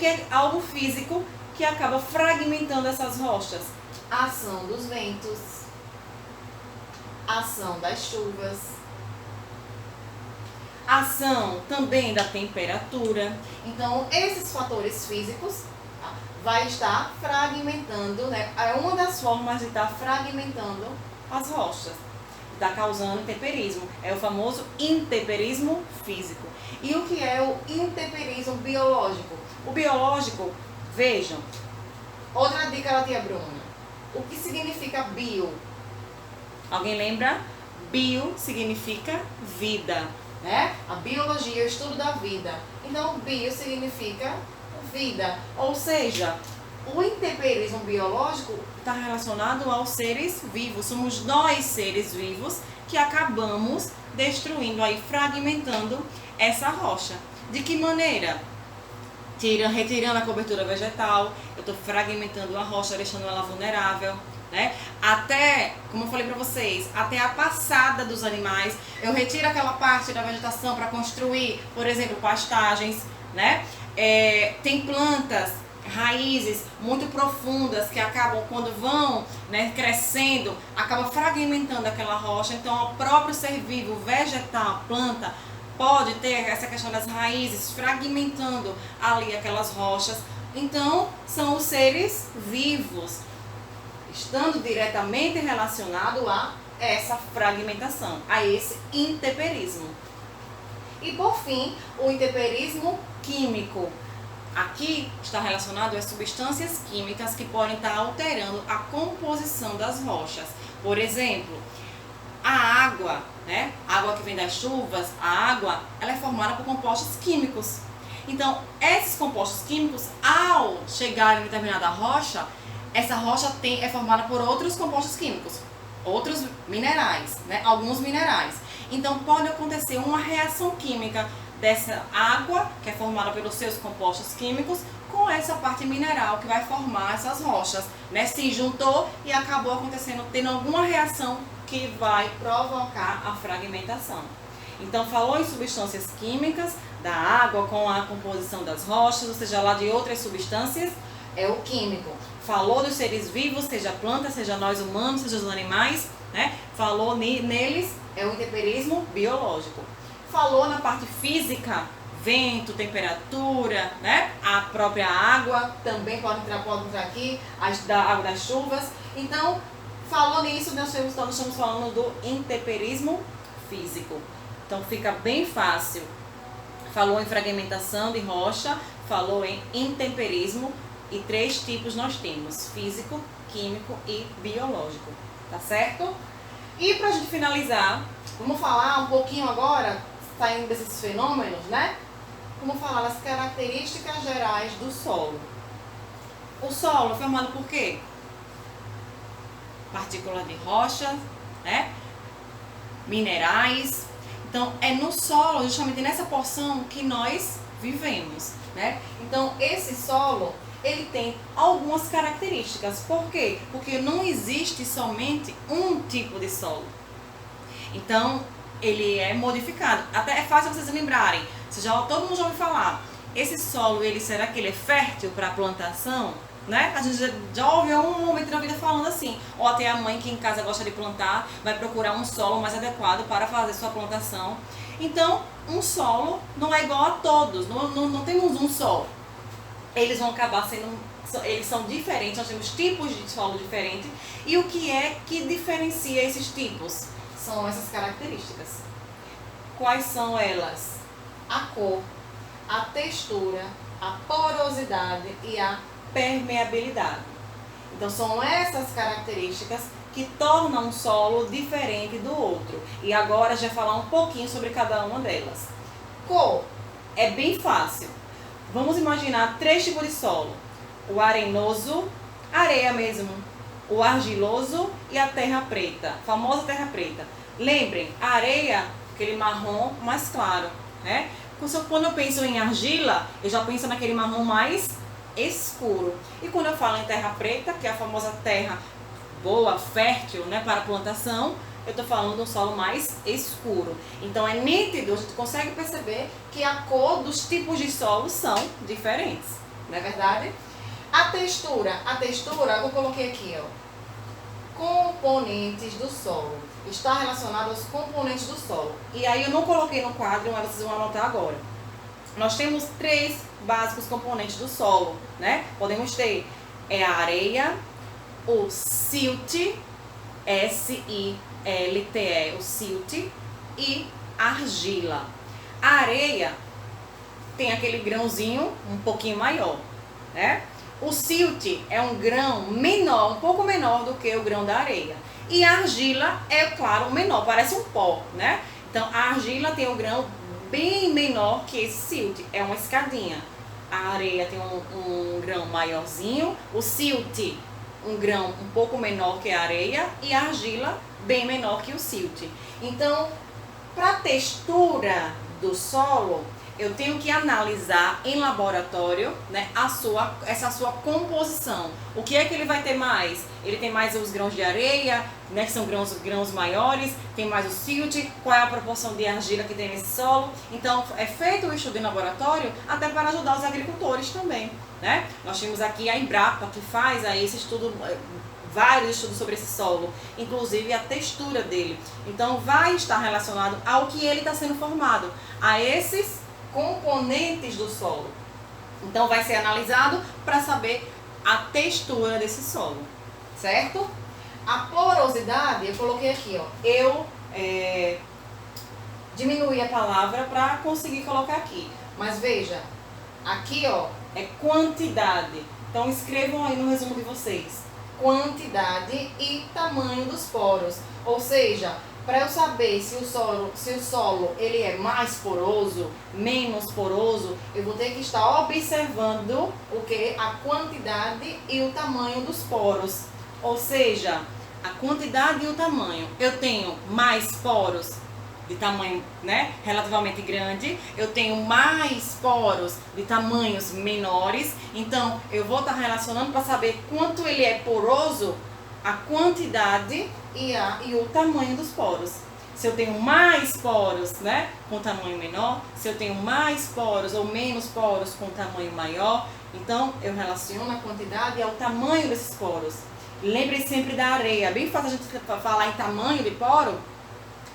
que é algo físico que acaba fragmentando essas rochas? A ação dos ventos, a ação das chuvas, A ação também da temperatura. então esses fatores físicos vai estar fragmentando, né? É uma das formas de estar fragmentando As rochas, está causando intemperismo. É o famoso intemperismo físico. E o que é o intemperismo biológico? O biológico, vejam, Outra dica da tia Bruna. O que significa bio? alguém lembra? Bio significa vida. Né? A biologia é o estudo da vida. Então, bio significa vida. Ou seja, O intemperismo biológico está relacionado aos seres vivos. Somos nós, seres vivos, que acabamos destruindo, aí, fragmentando essa rocha. De que maneira? Retirando a cobertura vegetal, eu estou fragmentando a rocha, deixando ela vulnerável, né? Até, como eu falei para vocês, até a passada dos animais, eu retiro aquela parte da vegetação para construir, por exemplo, pastagens, né? Tem plantas, raízes muito profundas que acabam, quando vão, né, crescendo, acaba fragmentando aquela rocha. Então, o próprio ser vivo, vegetal, planta, pode ter essa questão das raízes fragmentando ali aquelas rochas. Então, são os seres vivos, estando diretamente relacionado a essa fragmentação, a esse intemperismo. e, por fim, o intemperismo Químico. Aqui está relacionado às substâncias químicas que podem estar alterando a composição das rochas. Por exemplo, a água, né? A água que vem das chuvas, a água, ela é formada por compostos químicos. Então, esses compostos químicos, ao chegar em determinada rocha, essa rocha é formada por outros compostos químicos, outros minerais, né? Alguns minerais. Então, pode acontecer uma reação química dessa água, que é formada pelos seus compostos químicos, com essa parte mineral que vai formar essas rochas, né? Se juntou e acabou acontecendo, tendo alguma reação que vai provocar a fragmentação. Então, falou em substâncias químicas da água com a composição das rochas, ou seja, lá de outras substâncias, é o químico. falou dos seres vivos, seja planta, seja nós humanos, seja os animais, né? Falou neles, é o intemperismo biológico. Falou na parte física, vento, temperatura, né? A própria água também pode entrar aqui, da água das chuvas. Então, falou nisso, nós estamos falando do intemperismo físico. Então, fica bem fácil. Falou em fragmentação de rocha, falou em intemperismo, e 3 tipos nós temos: físico, químico e biológico. Tá certo? E pra gente finalizar, Vamos falar um pouquinho agora, saindo desses fenômenos, né? Vamos falar das características gerais do solo. o solo é formado por quê? Partículas de rocha, né? Minerais. Então, é no solo, justamente nessa porção, que nós vivemos, né? Então, esse solo, ele tem algumas características. Por quê? Porque não existe somente um tipo de solo. Então, ele é modificado. Até é fácil vocês lembrarem. Todo mundo já ouviu falar. Esse solo, será que ele é fértil para a plantação? Né? A gente já ouviu um momento na vida falando assim. Ou até a mãe que em casa gosta de plantar, vai procurar um solo mais adequado para fazer sua plantação. Então, um solo não é igual a todos. Não temos um solo. Eles vão acabar sendo... Eles são diferentes, nós temos tipos de solo diferentes. E o que é que diferencia esses tipos? São essas características. Quais são elas? A cor, a textura, a porosidade e a Permeabilidade. Então, são essas características que tornam um solo diferente do outro. E agora, a gente vai falar um pouquinho sobre cada uma delas. cor. É bem fácil. Vamos imaginar 3 tipos de solo: o arenoso, areia mesmo, o argiloso e a terra preta, a famosa terra preta. Lembrem, a areia, aquele marrom mais claro, né? Quando eu penso em argila, eu já penso naquele marrom mais escuro. E quando eu falo em terra preta, que é a famosa terra boa, fértil, né, para a plantação, eu estou falando de um solo mais escuro. Então é nítido, a gente consegue perceber que a cor dos tipos de solo são diferentes. não é verdade? A textura eu coloquei aqui, ó. Componentes do solo. Está relacionado aos componentes do solo. E aí eu não coloquei no quadro, mas vocês vão anotar agora. Nós temos 3 básicos componentes do solo, né? Podemos ter a areia, o silt, S-I-L-T-E, o silt, e argila. A areia tem aquele grãozinho um pouquinho maior, né? O silt é um grão menor, um pouco menor do que o grão da areia. E a argila é, claro, menor, parece um pó, né? Então, a argila tem um grão bem menor que esse silt, é uma escadinha. A areia tem um grão maiorzinho, o silt um grão um pouco menor que a areia e a argila bem menor que o silt. Então, para a textura do solo, eu tenho que analisar em laboratório, né, essa sua composição. O que é que ele vai ter mais? Ele tem mais os grãos de areia, né, que são grãos maiores, tem mais o silt, qual é a proporção de argila que tem nesse solo. Então, é feito o estudo em laboratório até para ajudar os agricultores também, né? Nós temos aqui a Embrapa, que faz aí esse estudo, vários estudos sobre esse solo, inclusive a textura dele. Então, vai estar relacionado ao que ele está sendo formado, a esses componentes do solo. Então, vai ser analisado para saber a textura desse solo, certo? A porosidade, eu coloquei aqui, ó. Eu diminuí a palavra para conseguir colocar aqui. Mas veja, aqui, ó, é quantidade. Então, escrevam aí no resumo de vocês. Quantidade e tamanho dos poros. Ou seja, para eu saber se o solo ele é mais poroso, menos poroso, eu vou ter que estar observando o que? A quantidade e o tamanho dos poros. Ou seja, a quantidade e o tamanho. Eu tenho mais poros de tamanho, né, relativamente grande, eu tenho mais poros de tamanhos menores, então eu vou estar relacionando para saber quanto ele é poroso, a quantidade e o tamanho dos poros. Se eu tenho mais poros, né, com tamanho menor, se eu tenho mais poros ou menos poros com tamanho maior, então eu relaciono a quantidade e ao tamanho desses poros. Lembre sempre da areia, é bem fácil a gente falar em tamanho de poro.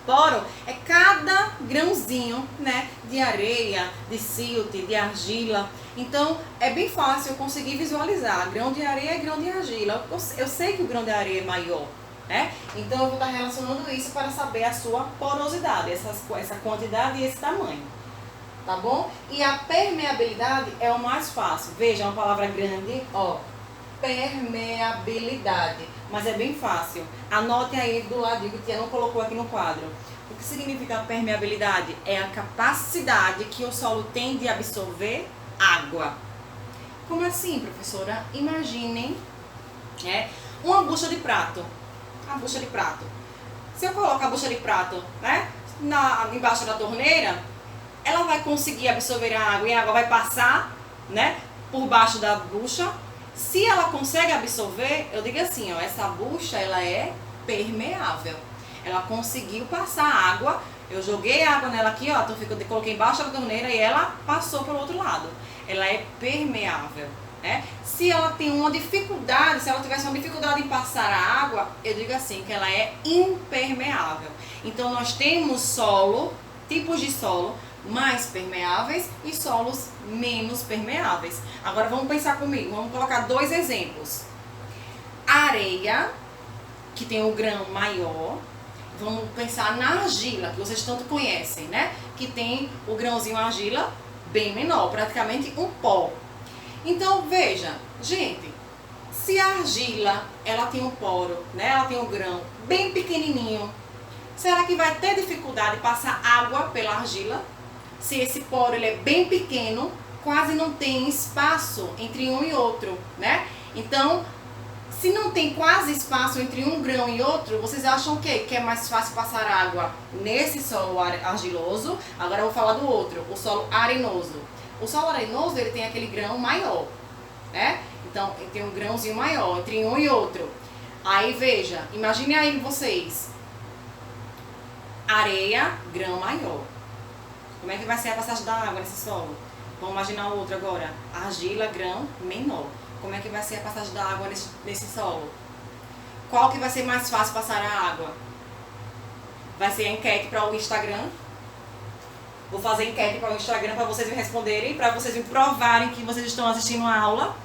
Poro é cada grãozinho, né, de areia, de silt, de argila. Então, é bem fácil eu conseguir visualizar grão de areia e grão de argila. Eu sei que o grão de areia é maior, né? Então, eu vou estar relacionando isso para saber a sua porosidade, essa quantidade e esse tamanho. Tá bom? E a permeabilidade é o mais fácil. Veja, é uma palavra grande, ó. Permeabilidade. Mas é bem fácil. Anote aí do ladinho que a tia não colocou aqui no quadro. O que significa permeabilidade? É a capacidade que o solo tem de absorver água. Como assim, professora? Imaginem, uma bucha de prato. A bucha de prato. Se eu coloco a bucha de prato, né, embaixo da torneira, ela vai conseguir absorver a água e a água vai passar, né, por baixo da bucha. Se ela consegue absorver, eu digo assim, ó, essa bucha ela é permeável. Ela conseguiu passar água. Eu joguei água nela aqui, ó, eu coloquei embaixo da torneira e ela passou para o outro lado. Ela é permeável, né? Se ela tem uma dificuldade, se ela tivesse uma dificuldade em passar a água, eu digo assim, que ela é impermeável. Então, nós temos tipos de solo mais permeáveis e solos menos permeáveis. Agora vamos pensar comigo, vamos colocar 2 exemplos. Areia, que tem o grão maior, vamos pensar na argila, que vocês tanto conhecem, né? Que tem o grãozinho argila bem menor, praticamente um pó. Então veja, gente, se a argila ela tem um poro, né? Ela tem um grão bem pequenininho, será que vai ter dificuldade de passar água pela argila? Se esse poro ele é bem pequeno, quase não tem espaço entre um e outro, né? Então, se não tem quase espaço entre um grão e outro, vocês acham o quê? Que é mais fácil passar água nesse solo argiloso? Agora eu vou falar do outro, o solo arenoso. O solo arenoso, ele tem aquele grão maior, né? Então, ele tem um grãozinho maior entre um e outro. Aí, veja, imagine aí vocês. Areia, grão maior. Como é que vai ser a passagem da água nesse solo? Vamos imaginar o outro agora. Argila, grão, menor. Como é que vai ser a passagem da água nesse solo? Qual que vai ser mais fácil passar a água? Vai ser a enquete para o Instagram. Vou fazer enquete para o Instagram para vocês me responderem, para vocês me provarem que vocês estão assistindo a aula.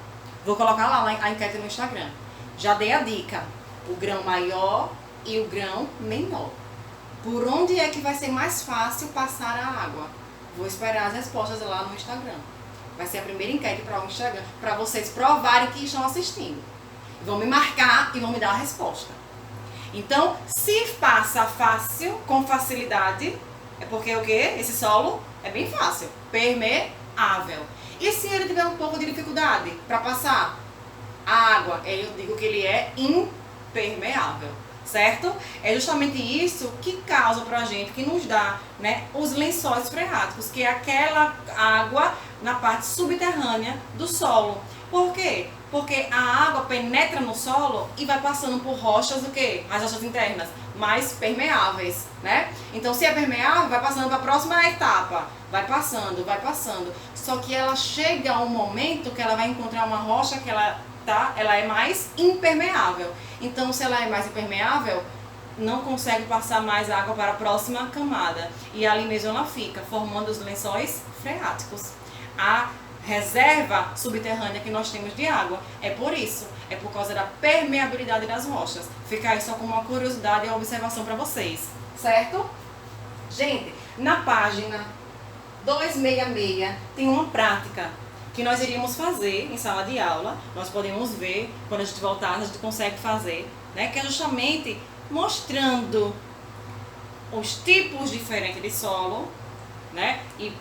Vou colocar lá a enquete no Instagram. Já dei a dica. O grão maior e o grão menor. Por onde é que vai ser mais fácil passar a água? Vou esperar as respostas lá no Instagram. Vai ser a primeira enquete para o Instagram, para vocês provarem que estão assistindo. Vão me marcar e vão me dar a resposta. Então, se passa fácil, com facilidade, é porque o quê? Esse solo é bem fácil, permeável. E se ele tiver um pouco de dificuldade para passar a água, eu digo que ele é impermeável, certo? É justamente isso que causa pra gente, que nos dá, né, os lençóis freáticos, que é aquela água na parte subterrânea do solo. Por quê? Porque a água penetra no solo e vai passando por rochas, o quê? As rochas internas, mais permeáveis, né? Então, se é permeável, vai passando para a próxima etapa. Vai passando. Só que ela chega a um momento que ela vai encontrar uma rocha que ela é mais impermeável. Então, se ela é mais impermeável, não consegue passar mais água para a próxima camada. E ali mesmo ela fica, formando os lençóis freáticos. A reserva subterrânea que nós temos de água é por isso, é por causa da permeabilidade das rochas. Fica aí só como uma curiosidade e uma observação para vocês, certo? Gente, na página 266 tem uma prática que nós iríamos fazer em sala de aula. Nós podemos ver, quando a gente voltar, a gente consegue fazer, né? Que é justamente mostrando os tipos diferentes de solo, né? E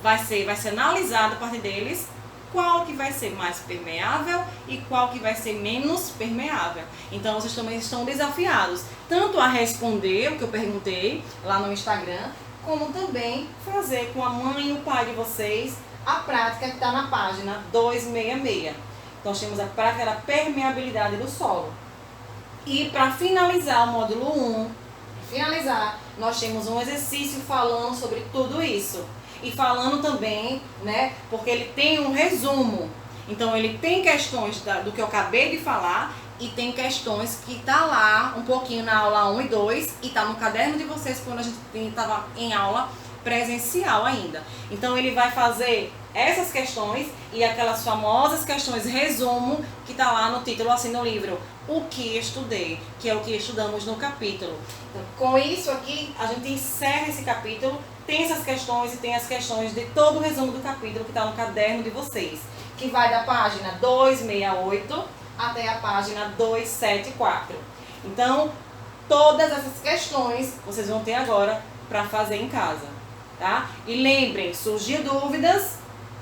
vai ser analisado a partir deles qual que vai ser mais permeável e qual que vai ser menos permeável. Então vocês também estão desafiados tanto a responder o que eu perguntei lá no Instagram, como também fazer com a mãe e o pai de vocês a prática que está na página 266. Então temos a prática da permeabilidade do solo. E para finalizar o módulo 1, nós temos um exercício falando sobre tudo isso. E falando também, né, porque ele tem um resumo. Então ele tem questões do que eu acabei de falar e tem questões que tá lá um pouquinho na aula 1 e 2 e tá no caderno de vocês quando a gente estava em aula presencial ainda. Então ele vai fazer essas questões e aquelas famosas questões resumo que tá lá no título assim no livro, O que estudei, que é o que estudamos no capítulo. Então, com isso aqui a gente encerra esse capítulo. Tem essas questões e tem as questões de todo o resumo do capítulo que está no caderno de vocês, que vai da página 268 até a página 274. Então, todas essas questões vocês vão ter agora para fazer em casa, tá? E lembrem, surgir dúvidas,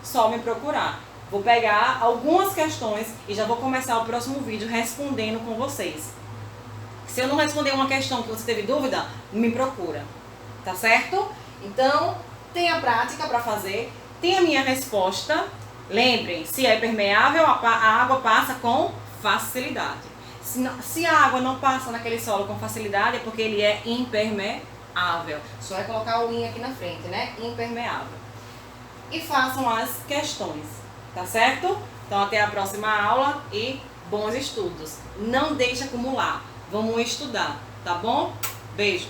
só me procurar. Vou pegar algumas questões e já vou começar o próximo vídeo respondendo com vocês. Se eu não responder uma questão que você teve dúvida, me procura, tá certo? Então, tem a prática para fazer, tem a minha resposta. Lembrem, se é permeável, a água passa com facilidade. Se a água não passa naquele solo com facilidade, é porque ele é impermeável. Só é colocar o in aqui na frente, né? Impermeável. E façam as questões, tá certo? Então, até a próxima aula e bons estudos. Não deixe acumular. Vamos estudar, tá bom? Beijo!